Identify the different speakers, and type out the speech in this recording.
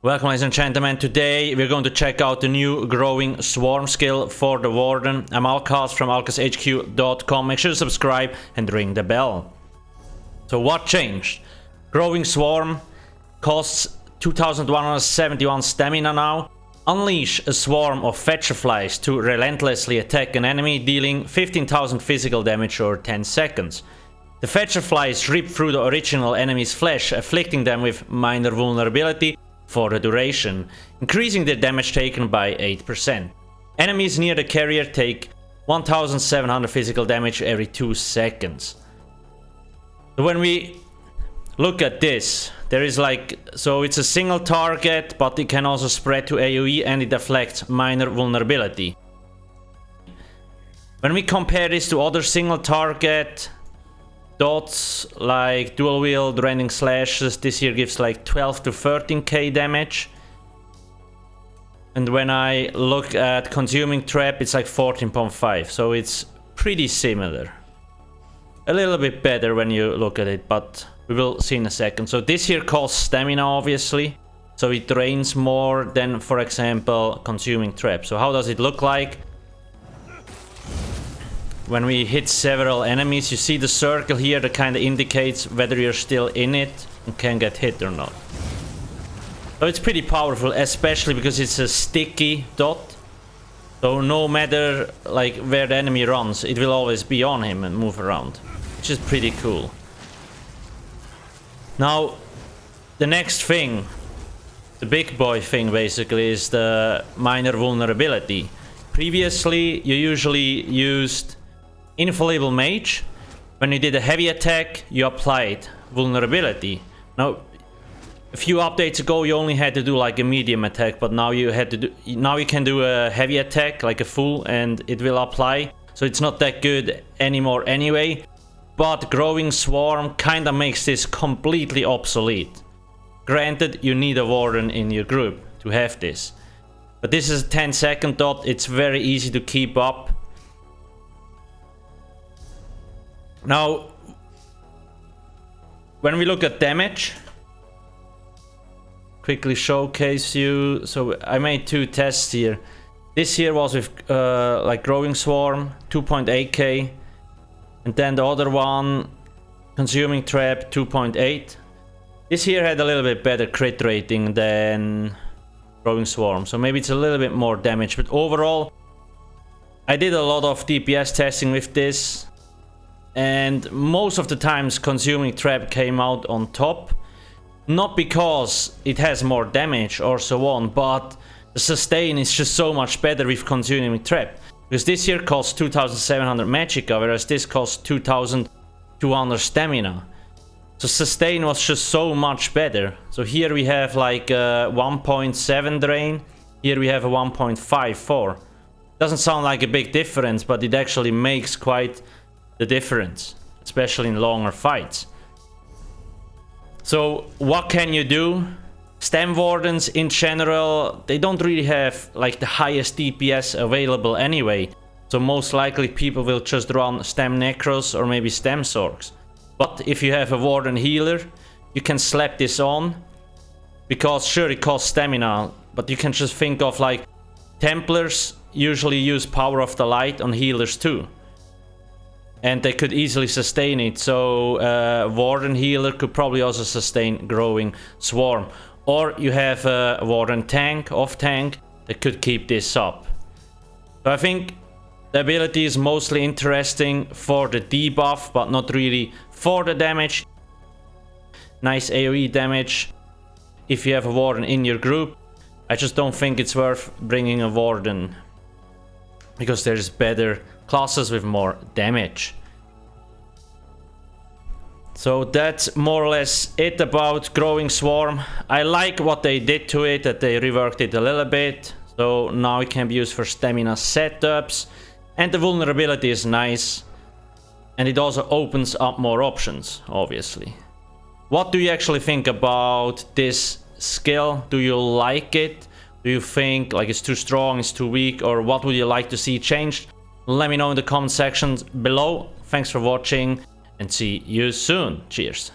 Speaker 1: Welcome, ladies and gentlemen. Today we're going to check out the new growing swarm skill for the Warden. I'm Alcast from alcasthq.com. Make sure to subscribe and ring the bell. So what changed? Growing swarm costs 2171 stamina now. Unleash a swarm of fetcherflies to relentlessly attack an enemy, dealing 15,000 physical damage over 10 seconds. The fetcherflies rip through the original enemy's flesh, afflicting them with minor vulnerability for the duration, increasing their damage taken by 8%. Enemies near the carrier take 1700 physical damage every 2 seconds. So when we look at this, there is so it's a single target, but it can also spread to AoE and it deflects minor vulnerability. When we compare this to other single target dots like dual wield, rending slashes, this here gives like 12 to 13k damage. And when I look at consuming trap, it's like 14.5, so it's pretty similar. A little bit better when you look at it, but we will see in a second. So this here costs stamina, obviously, so it drains more than, for example, consuming trap. So how does it look like? When we hit several enemies, you see the circle here that kind of indicates whether you're still in it and can get hit or not. So it's pretty powerful, especially because it's a sticky dot. So no matter like where the enemy runs, it will always be on him and move around, which is pretty cool. Now, the next thing, the big boy thing basically, is the minor vulnerability. Previously, you usually used Infallible Mage. When you did a heavy attack, you applied vulnerability. Now, a few updates ago, you only had to do like a medium attack, but now you can do a heavy attack, like a full, and it will apply. So it's not that good anymore anyway. But growing swarm kind of makes this completely obsolete. Granted, you need a warden in your group to have this, but this is a 10-second dot. It's very easy to keep up. Now, when we look at damage, quickly showcase you. So I made 2 tests here. This here was with like growing swarm, 2.8k, and then the other one, consuming trap, 2.8. This here had a little bit better crit rating than growing swarm, so maybe it's a little bit more damage. But overall, I did a lot of DPS testing with this, and most of the times consuming trap came out on top. Not because it has more damage or so on, but the sustain is just so much better with consuming trap. Because this here costs 2700 magicka, whereas this costs 2200 stamina. So sustain was just so much better. So here we have like a 1.7 drain, here we have a 1.54. Doesn't sound like a big difference, but it actually makes quite the difference, especially in longer fights. So what can you do? Stam Wardens in general, they don't really have like the highest DPS available anyway. So most likely people will just run Stam Necros or maybe Stam Sorks. But if you have a Warden healer, you can slap this on. Because sure, it costs stamina, but you can just think of like Templars usually use Power of the Light on healers too. And they could easily sustain it. So Warden healer could probably also sustain growing swarm. Or you have a Warden tank, off tank, that could keep this up. So I think the ability is mostly interesting for the debuff, but not really for the damage. Nice AoE damage if you have a Warden in your group. I just don't think it's worth bringing a Warden, because there's better classes with more damage. So that's more or less it about growing swarm. I like what they did to it, that they reworked it a little bit. So now it can be used for stamina setups. And the vulnerability is nice. And it also opens up more options, obviously. What do you actually think about this skill? Do you like it? Do you think like it's too strong, it's too weak, or what would you like to see changed? Let me know in the comment sections below. Thanks for watching and see you soon. Cheers.